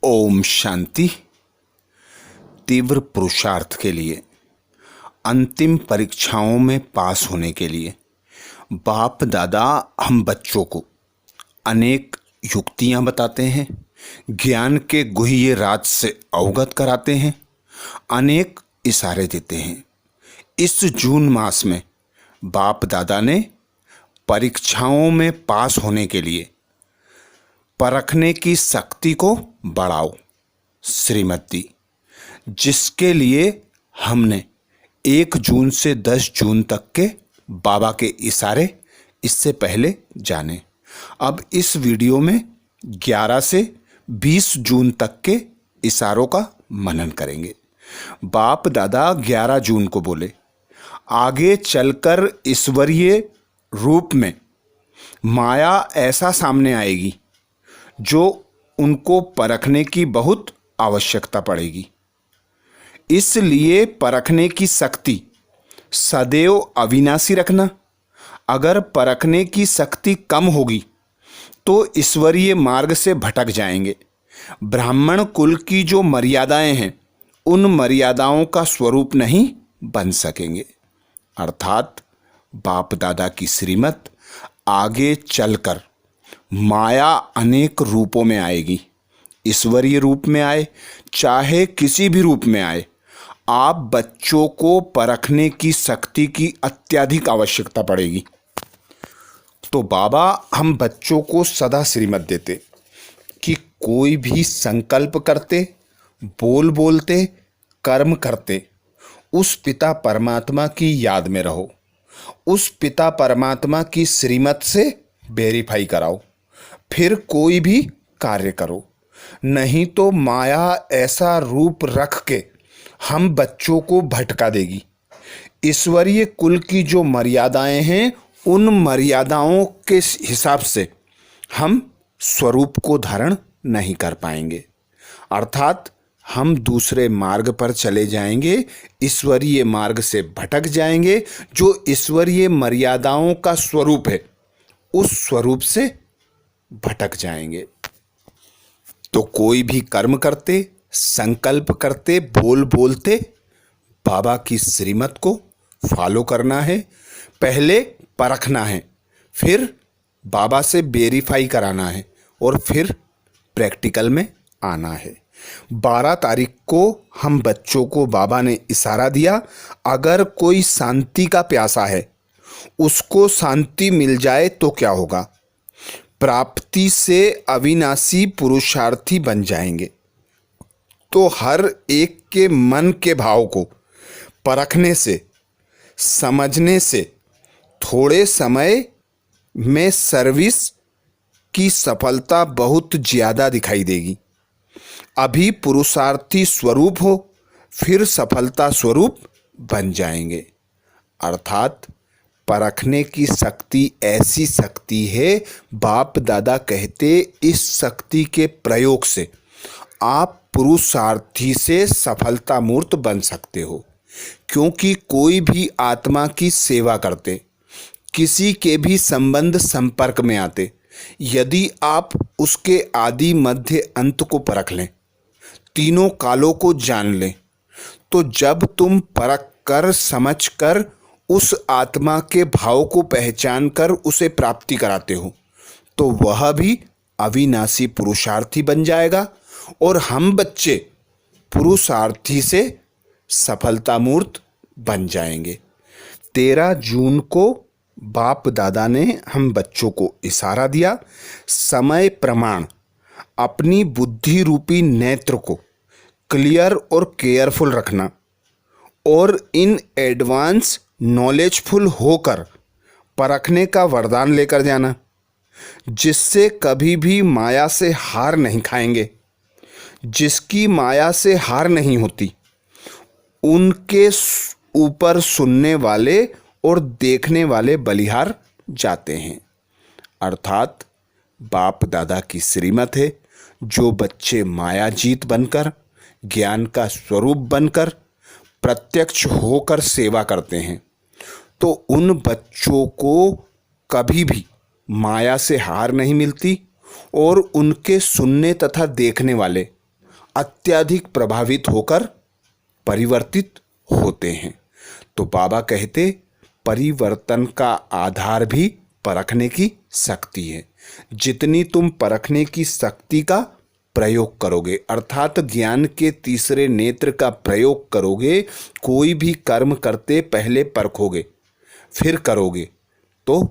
ओम शांति। तीव्र पुरुषार्थ के लिए, अंतिम परीक्षाओं में पास होने के लिए बाप दादा हम बच्चों को अनेक युक्तियां बताते हैं, ज्ञान के गुह्य राज से अवगत कराते हैं, अनेक इशारे देते हैं। इस जून मास में बाप दादा ने परीक्षाओं में पास होने के लिए परखने की शक्ति को बढ़ाओ श्रीमत दी, जिसके लिए हमने 1 जून से 10 जून तक के बाबा के इशारे इससे पहले जाने। अब इस वीडियो में 11 से 20 जून तक के इशारों का मनन करेंगे। बाप दादा 11 जून को बोले, आगे चलकर ईश्वरीय रूप में माया ऐसा सामने आएगी जो उनको परखने की बहुत आवश्यकता पड़ेगी। इसलिए परखने की शक्ति सदैव अविनाशी रखना। अगर परखने की शक्ति कम होगी तो ईश्वरीय मार्ग से भटक जाएंगे। ब्राह्मण कुल की जो मर्यादाएं हैं उन मर्यादाओं का स्वरूप नहीं बन सकेंगे। अर्थात बाप दादा की श्रीमत आगे चलकर माया अनेक रूपों में आएगी। ईश्वरीय रूप में आए चाहे किसी भी रूप में आए, आप बच्चों को परखने की शक्ति की अत्यधिक आवश्यकता पड़ेगी। तो बाबा हम बच्चों को सदा श्रीमत देते कि कोई भी संकल्प करते, बोलते, कर्म करते, उस पिता परमात्मा की याद में रहो, उस पिता परमात्मा की श्रीमत से वेरीफाई कराओ, फिर कोई भी कार्य करो। नहीं तो माया ऐसा रूप रख के हम बच्चों को भटका देगी। ईश्वरीय कुल की जो मर्यादाएं हैं उन मर्यादाओं के हिसाब से हम स्वरूप को धारण नहीं कर पाएंगे। अर्थात हम दूसरे मार्ग पर चले जाएंगे, ईश्वरीय मार्ग से भटक जाएंगे। जो ईश्वरीय मर्यादाओं का स्वरूप है उस स्वरूप से भटक जाएंगे। तो कोई भी कर्म करते, संकल्प करते, बोलते बाबा की श्रीमत को फॉलो करना है। पहले परखना है, फिर बाबा से वेरीफाई कराना है और फिर प्रैक्टिकल में आना है। 12 तारीख को हम बच्चों को बाबा ने इशारा दिया, अगर कोई शांति का प्यासा है उसको शांति मिल जाए तो क्या होगा, प्राप्ति से अविनाशी पुरुषार्थी बन जाएंगे। तो हर एक के मन के भाव को परखने से, समझने से थोड़े समय में सर्विस की सफलता बहुत ज़्यादा दिखाई देगी। अभी पुरुषार्थी स्वरूप हो, फिर सफलता स्वरूप बन जाएंगे। अर्थात परखने की शक्ति ऐसी शक्ति है, बाप दादा कहते इस शक्ति के प्रयोग से आप पुरुषार्थी से सफलता मूर्त बन सकते हो। क्योंकि कोई भी आत्मा की सेवा करते, किसी के भी संबंध संपर्क में आते, यदि आप उसके आदि मध्य अंत को परख लें, तीनों कालों को जान लें, तो जब तुम परख कर समझ कर उस आत्मा के भाव को पहचान कर उसे प्राप्ति कराते हो तो वह भी अविनाशी पुरुषार्थी बन जाएगा और हम बच्चे पुरुषार्थी से सफलता मूर्त बन जाएंगे। 13 जून को बाप दादा ने हम बच्चों को इशारा दिया, समय प्रमाण अपनी बुद्धि रूपी नेत्र को क्लियर और केयरफुल रखना और इन एडवांस नॉलेजफुल होकर परखने का वरदान लेकर जाना, जिससे कभी भी माया से हार नहीं खाएंगे। जिसकी माया से हार नहीं होती उनके ऊपर सुनने वाले और देखने वाले बलिहार जाते हैं। अर्थात बाप दादा की श्रीमत है, जो बच्चे मायाजीत बनकर, ज्ञान का स्वरूप बनकर, प्रत्यक्ष होकर सेवा करते हैं, तो उन बच्चों को कभी भी माया से हार नहीं मिलती और उनके सुनने तथा देखने वाले अत्यधिक प्रभावित होकर परिवर्तित होते हैं। तो बाबा कहते परिवर्तन का आधार भी परखने की शक्ति है। जितनी तुम परखने की शक्ति का प्रयोग करोगे, अर्थात ज्ञान के तीसरे नेत्र का प्रयोग करोगे, कोई भी कर्म करते पहले परखोगे फिर करोगे, तो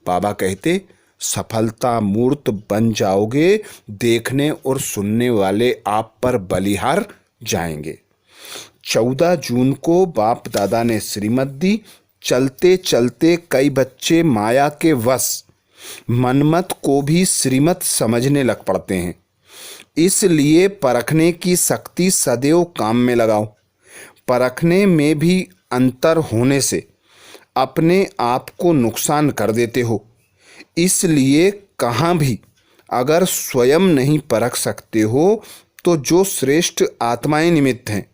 बाबा कहते सफलता मूर्त बन जाओगे। देखने और सुनने वाले आप पर बलिहार जाएंगे। 14 जून को बाप दादा ने श्रीमत दी। चलते चलते कई बच्चे माया के वश मनमत को भी श्रीमत समझने लग पड़ते हैं। इसलिए परखने की शक्ति सदैव काम में लगाओ। परखने में भी अंतर होने से अपने आप को नुकसान कर देते हो। इसलिए कहाँ भी अगर स्वयं नहीं परख सकते हो तो जो श्रेष्ठ आत्माएं निमित्त हैं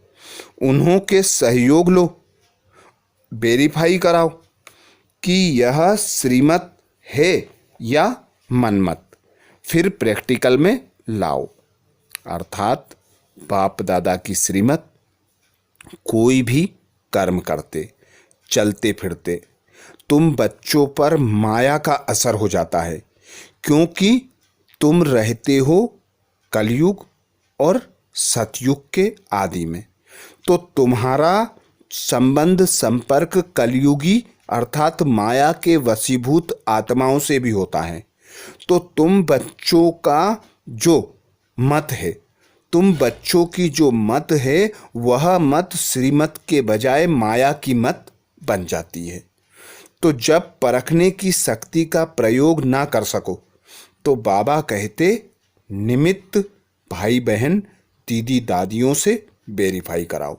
उन्हों के सहयोग लो। वेरीफाई कराओ कि यह श्रीमत है या मनमत, फिर प्रैक्टिकल में लाओ। अर्थात बाप दादा की श्रीमत कोई भी कर्म करते चलते फिरते तुम बच्चों पर माया का असर हो जाता है, क्योंकि तुम रहते हो कलयुग और सतयुग के आदि में। तो तुम्हारा संबंध संपर्क कलयुगी अर्थात माया के वशीभूत आत्माओं से भी होता है। तो तुम बच्चों का जो मत है, तुम बच्चों की जो मत है, वह मत श्रीमत के बजाय माया की मत बन जाती है। तो जब परखने की शक्ति का प्रयोग ना कर सको तो बाबा कहते निमित्त भाई बहन दीदी दादियों से वेरीफाई कराओ,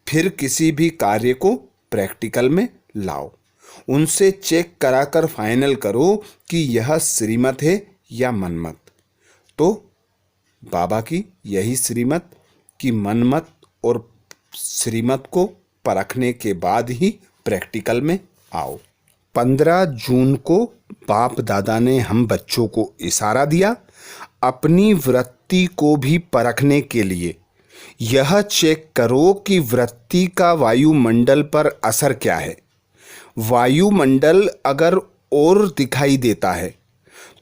फिर किसी भी कार्य को प्रैक्टिकल में लाओ। उनसे चेक कराकर फाइनल करो कि यह श्रीमत है या मनमत। तो बाबा की यही श्रीमत कि मनमत और श्रीमत को परखने के बाद ही प्रैक्टिकल में आओ। 15 जून को बाप दादा ने हम बच्चों को इशारा दिया अपनी वृत्ति को भी परखने के लिए। यह चेक करो कि वृत्ति का वायुमंडल पर असर क्या है। वायुमंडल अगर और दिखाई देता है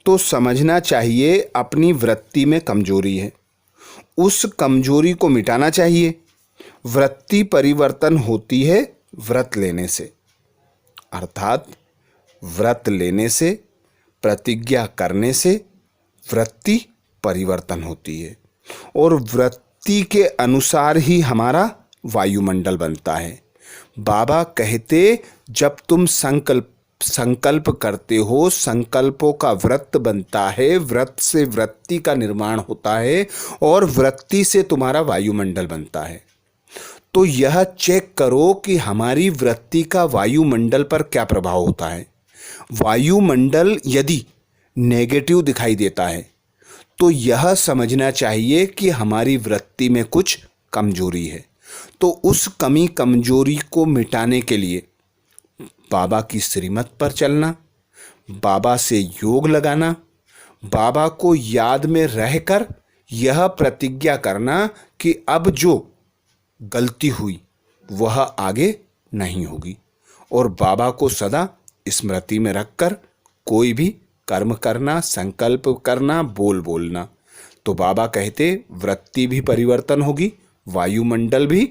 तो समझना चाहिए अपनी वृत्ति में कमजोरी है, उस कमजोरी को मिटाना चाहिए। वृत्ति परिवर्तन होती है व्रत लेने से, अर्थात व्रत लेने से, प्रतिज्ञा करने से वृत्ति परिवर्तन होती है और वृत्ति के अनुसार ही हमारा वायुमंडल बनता है। बाबा कहते जब तुम संकल्प करते हो, संकल्पों का व्रत बनता है, व्रत से वृत्ति का निर्माण होता है और वृत्ति से तुम्हारा वायुमंडल बनता है। तो यह चेक करो कि हमारी वृत्ति का वायुमंडल पर क्या प्रभाव होता है। वायुमंडल यदि नेगेटिव दिखाई देता है तो यह समझना चाहिए कि हमारी वृत्ति में कुछ कमजोरी है। तो उस कमी कमजोरी को मिटाने के लिए बाबा की श्रीमत पर चलना, बाबा से योग लगाना, बाबा को याद में रहकर यह प्रतिज्ञा करना कि अब जो गलती हुई वह आगे नहीं होगी और बाबा को सदा स्मृति में रखकर कोई भी कर्म करना, संकल्प करना, बोलना। तो बाबा कहते वृत्ति भी परिवर्तन होगी, वायुमंडल भी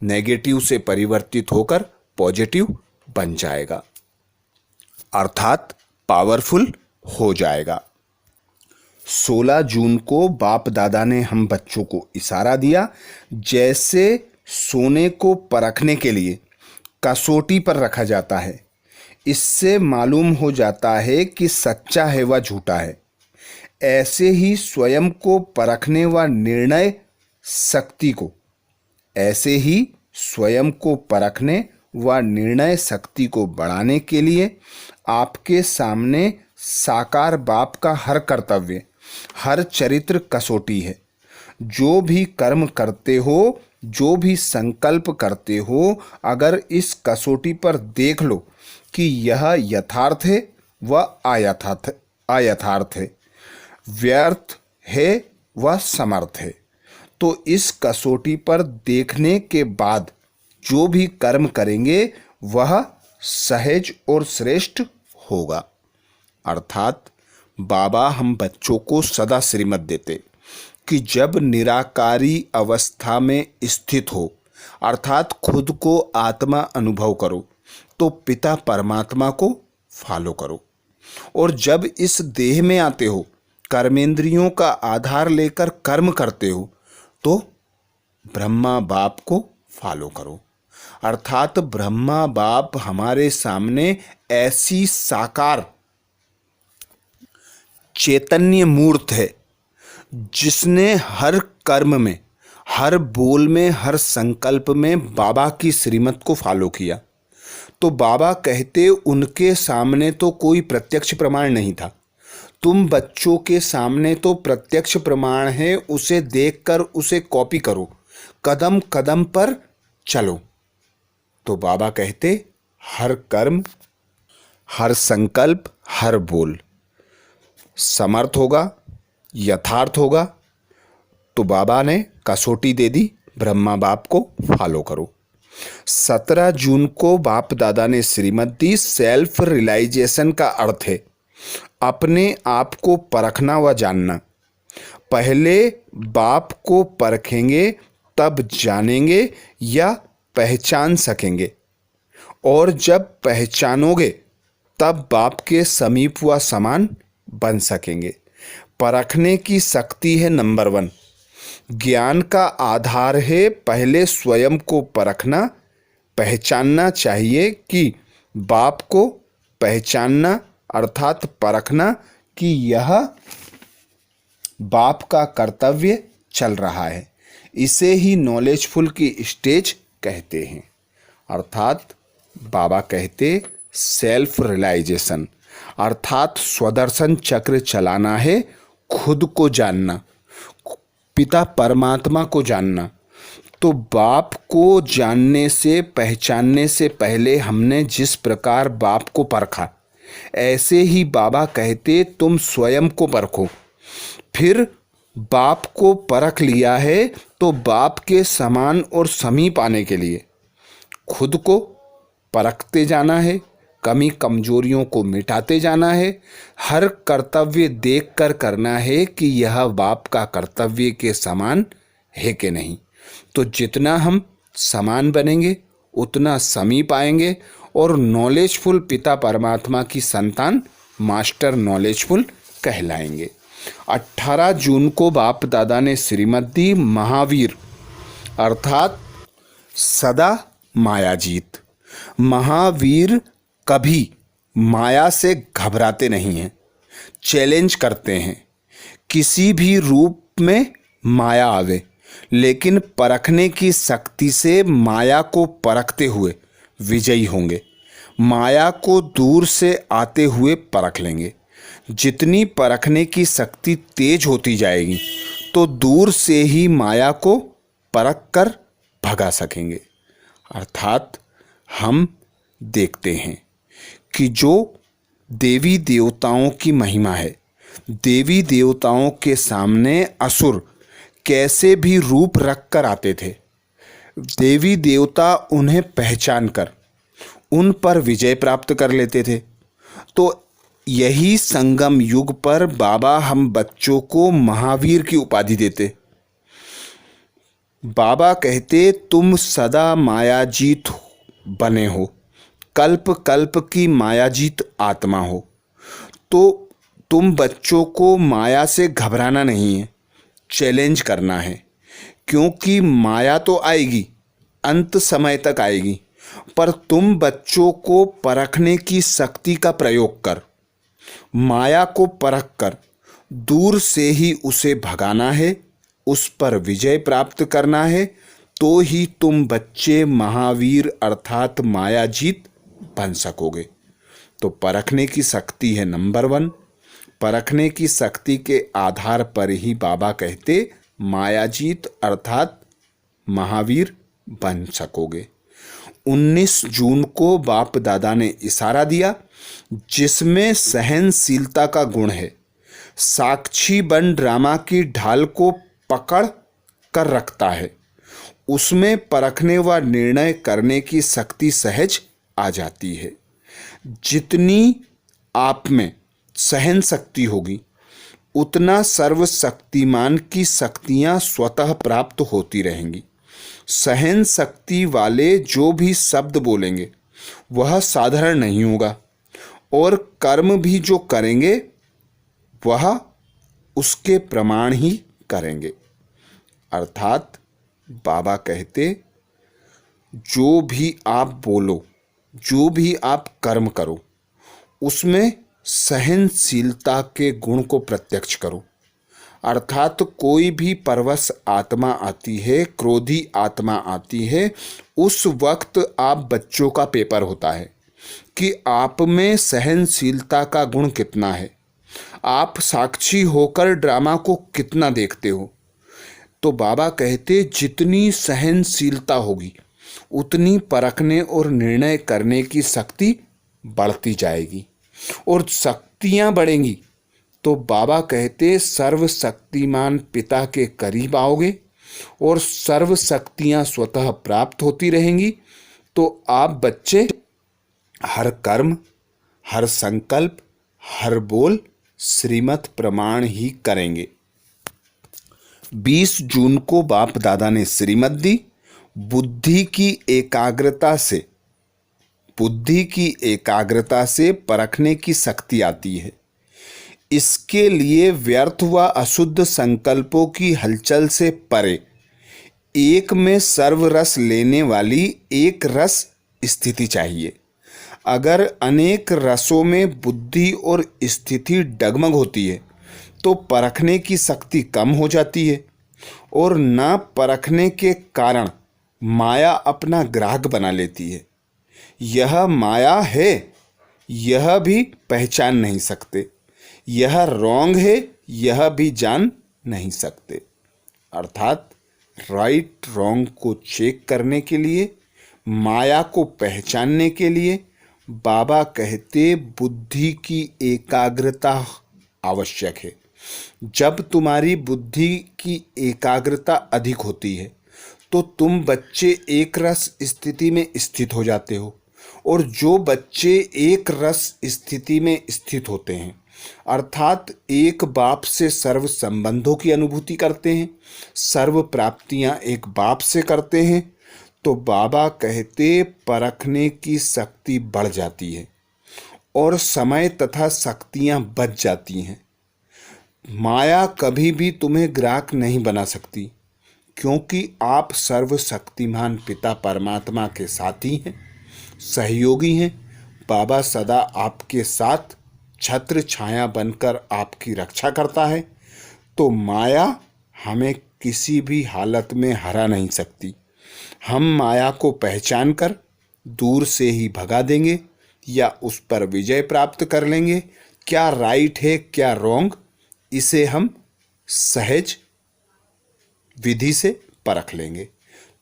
नेगेटिव से परिवर्तित होकर पॉजिटिव बन जाएगा, अर्थात पावरफुल हो जाएगा। 16 जून को बाप दादा ने हम बच्चों को इशारा दिया जैसे सोने को परखने के लिए कसौटी पर रखा जाता है, इससे मालूम हो जाता है कि सच्चा है व झूठा है। ऐसे ही स्वयं को परखने व निर्णय शक्ति को बढ़ाने के लिए आपके सामने साकार बाप का हर कर्तव्य, हर चरित्र कसौटी है। जो भी कर्म करते हो, जो भी संकल्प करते हो, अगर इस कसौटी पर देख लो कि यह यथार्थ है व अयथार्थ है, व्यर्थ है व समर्थ है, तो इस कसौटी पर देखने के बाद जो भी कर्म करेंगे वह सहज और श्रेष्ठ होगा। अर्थात बाबा हम बच्चों को सदा श्रीमत देते कि जब निराकारी अवस्था में स्थित हो, अर्थात खुद को आत्मा अनुभव करो, तो पिता परमात्मा को फॉलो करो। और जब इस देह में आते हो, कर्मेंद्रियों का आधार लेकर कर्म करते हो, तो ब्रह्मा बाप को फॉलो करो। अर्थात ब्रह्मा बाप हमारे सामने ऐसी साकार चैतन्य मूर्त है जिसने हर कर्म में, हर बोल में, हर संकल्प में बाबा की श्रीमत को फॉलो किया। तो बाबा कहते उनके सामने तो कोई प्रत्यक्ष प्रमाण नहीं था, तुम बच्चों के सामने तो प्रत्यक्ष प्रमाण है, उसे देखकर उसे कॉपी करो, कदम कदम पर चलो। तो बाबा कहते हर कर्म, हर संकल्प, हर बोल समर्थ होगा, यथार्थ होगा। तो बाबा ने कसौटी दे दी, ब्रह्मा बाप को फॉलो करो। 17 जून को बाप दादा ने श्रीमत दी। सेल्फ रियलाइजेशन का अर्थ है अपने आप को परखना व जानना। पहले बाप को परखेंगे तब जानेंगे या पहचान सकेंगे, और जब पहचानोगे तब बाप के समीप व समान बन सकेंगे। परखने की शक्ति है नंबर 1। ज्ञान का आधार है पहले स्वयं को परखना, पहचानना चाहिए कि बाप को पहचानना, अर्थात परखना कि यह बाप का कर्तव्य चल रहा है। इसे ही नॉलेजफुल की स्टेज कहते हैं। अर्थात बाबा कहते सेल्फ रियलाइजेशन, अर्थात स्वदर्शन चक्र चलाना है, खुद को जानना, पिता परमात्मा को जानना। तो बाप को जानने से, पहचानने से पहले हमने जिस प्रकार बाप को परखा, ऐसे ही बाबा कहते तुम स्वयं को परखो। फिर बाप को परख लिया है तो बाप के समान और समीप आने के लिए खुद को परखते जाना है, कमी कमजोरियों को मिटाते जाना है। हर कर्तव्य देखकर करना है कि यह बाप का कर्तव्य के समान है कि नहीं। तो जितना हम समान बनेंगे उतना समीप आएंगे और नॉलेजफुल पिता परमात्मा की संतान मास्टर नॉलेजफुल कहलाएंगे। 18 जून को बाप दादा ने श्रीमत दी। महावीर अर्थात सदा मायाजीत। महावीर कभी माया से घबराते नहीं हैं, चैलेंज करते हैं। किसी भी रूप में माया आवे, लेकिन परखने की शक्ति से माया को परखते हुए विजयी होंगे। माया को दूर से आते हुए परख लेंगे। जितनी परखने की शक्ति तेज होती जाएगी तो दूर से ही माया को परख कर भगा सकेंगे। अर्थात हम देखते हैं कि जो देवी देवताओं की महिमा है, देवी देवताओं के सामने असुर कैसे भी रूप रख कर आते थे, देवी देवता उन्हें पहचान कर उन पर विजय प्राप्त कर लेते थे। तो यही संगम युग पर बाबा हम बच्चों को महावीर की उपाधि देते। बाबा कहते तुम सदा मायाजीत बने हो, कल्प कल्प की मायाजीत आत्मा हो। तो तुम बच्चों को माया से घबराना नहीं है, चैलेंज करना है। क्योंकि माया तो आएगी, अंत समय तक आएगी, पर तुम बच्चों को परखने की शक्ति का प्रयोग कर, माया को परख कर दूर से ही उसे भगाना है, उस पर विजय प्राप्त करना है। तो ही तुम बच्चे महावीर अर्थात मायाजीत बन सकोगे। तो परखने की शक्ति है नंबर 1। परखने की शक्ति के आधार पर ही बाबा कहते मायाजीत अर्थात महावीर बन सकोगे। 19 जून को बाप दादा ने इशारा दिया जिसमें सहनशीलता का गुण है। साक्षी बन ड्रामा की ढाल को पकड़ कर रखता है, उसमें परखने व निर्णय करने की शक्ति सहज आ जाती है। जितनी आप में सहन शक्ति होगी, उतना सर्वशक्तिमान की शक्तियां स्वतः प्राप्त होती रहेंगी। सहन शक्ति वाले जो भी शब्द बोलेंगे वह साधारण नहीं होगा, और कर्म भी जो करेंगे वह उसके प्रमाण ही करेंगे। अर्थात बाबा कहते, जो भी आप बोलो, जो भी आप कर्म करो, उसमें सहनशीलता के गुण को प्रत्यक्ष करो। अर्थात कोई भी परवश आत्मा आती है, क्रोधी आत्मा आती है, उस वक्त आप बच्चों का पेपर होता है कि आप में सहनशीलता का गुण कितना है, आप साक्षी होकर ड्रामा को कितना देखते हो। तो बाबा कहते, जितनी सहनशीलता होगी उतनी परखने और निर्णय करने की शक्ति बढ़ती जाएगी, और शक्तियां बढ़ेंगी तो बाबा कहते सर्वशक्तिमान पिता के करीब आओगे और सर्व शक्तियां स्वतः प्राप्त होती रहेंगी। तो आप बच्चे हर कर्म, हर संकल्प, हर बोल श्रीमत प्रमाण ही करेंगे। 20 जून को बाप दादा ने श्रीमत दी। बुद्धि की एकाग्रता से परखने की शक्ति आती है। इसके लिए व्यर्थ व अशुद्ध संकल्पों की हलचल से परे एक में सर्व रस लेने वाली एक रस स्थिति चाहिए। अगर अनेक रसों में बुद्धि और स्थिति डगमग होती है तो परखने की शक्ति कम हो जाती है, और न परखने के कारण माया अपना ग्राहक बना लेती है। यह माया है, यह भी पहचान नहीं सकते। यह रॉन्ग है, यह भी जान नहीं सकते। अर्थात राइट रॉन्ग को चेक करने के लिए, माया को पहचानने के लिए बाबा कहते बुद्धि की एकाग्रता आवश्यक है। जब तुम्हारी बुद्धि की एकाग्रता अधिक होती है तो तुम बच्चे एक रस स्थिति में स्थित हो जाते हो, और जो बच्चे एक रस स्थिति में स्थित होते हैं अर्थात एक बाप से सर्व संबंधों की अनुभूति करते हैं, सर्व प्राप्तियां एक बाप से करते हैं, तो बाबा कहते परखने की शक्ति बढ़ जाती है और समय तथा शक्तियां बच जाती हैं। माया कभी भी तुम्हें ग्राहक नहीं बना सकती, क्योंकि आप सर्वशक्तिमान पिता परमात्मा के साथी हैं, सहयोगी हैं। बाबा सदा आपके साथ छत्र छाया बनकर आपकी रक्षा करता है। तो माया हमें किसी भी हालत में हरा नहीं सकती। हम माया को पहचान कर दूर से ही भगा देंगे या उस पर विजय प्राप्त कर लेंगे। क्या राइट है, क्या रॉन्ग, इसे हम सहज विधि से परख लेंगे।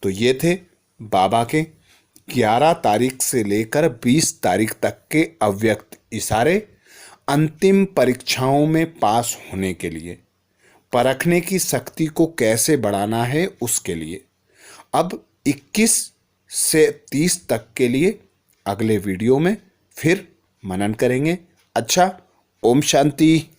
तो ये थे बाबा के 11 तारीख से लेकर 20 तारीख तक के अव्यक्त इशारे अंतिम परीक्षाओं में पास होने के लिए, परखने की शक्ति को कैसे बढ़ाना है उसके लिए। अब 21 से 30 तक के लिए अगले वीडियो में फिर मनन करेंगे। अच्छा, ओम शांति।